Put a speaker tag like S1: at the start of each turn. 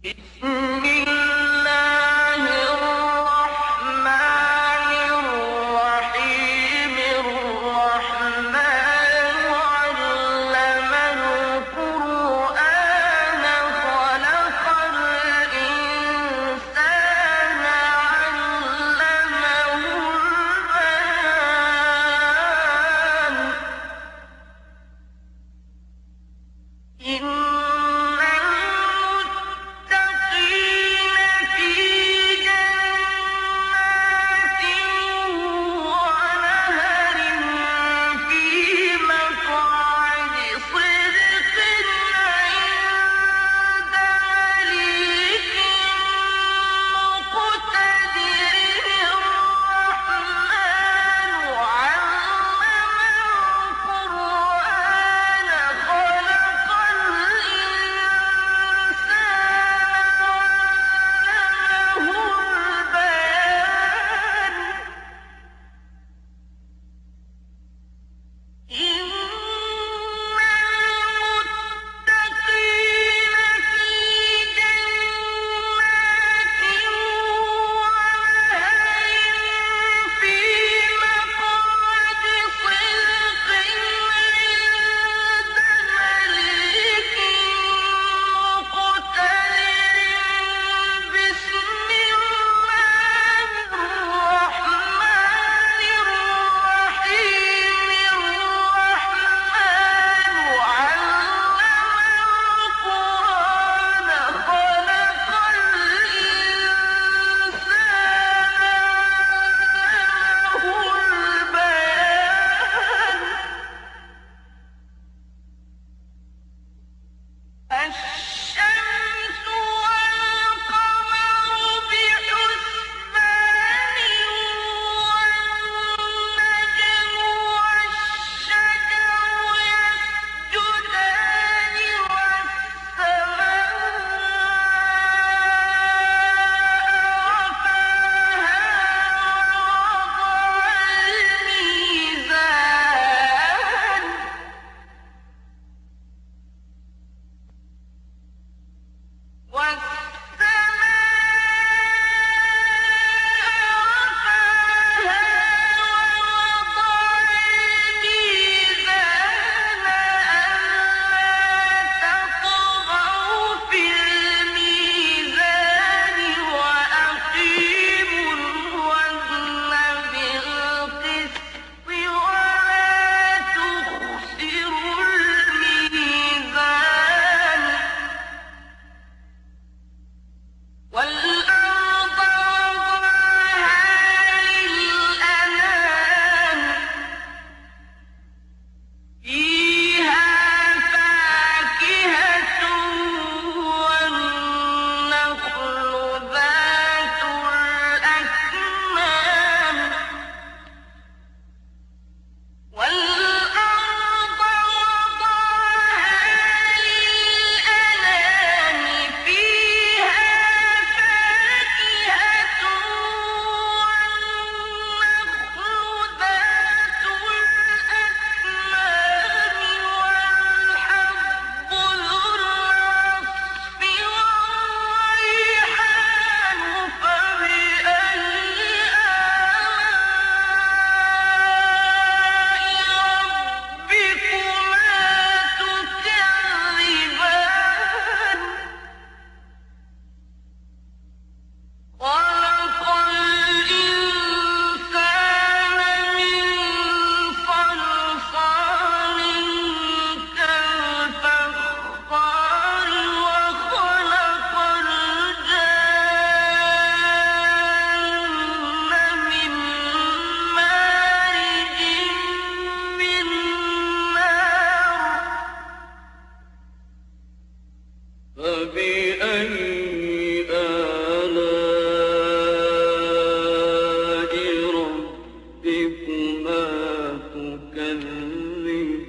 S1: بسم الله الرحمن الرحيم الرحمن علم القرآن خلق الإنسان علمه البيان إن المتقين في جنات ونهر في مقعد صدق عند مليك مقتدر الرحمن علم القرآن خلق الإنسان علمه البيان إن المتقين في جنات ونهر في مقعد صدق عند مليك مقتدر بسم الله الرحمن الرحيم الرحمن علم القرآن خلق الإنسان علمه البيان الشمس والقمر بحسبان والنجم والشجر يسجدان والسماء رفعها ووضع الميزان والأرض وضعها للأنام فيها فاكهة والنخل ذات الأكمام والأرض وضعها للأنام فيها فاكهة والنخل ذات الأكمام والحب ذو العصف والريحان فبأي آلاء ربكما تكذبان خلق الإنسان من صلصال كالفخار وخلق الجان من مارج من نار فبأي آلاء ربكما تكذبان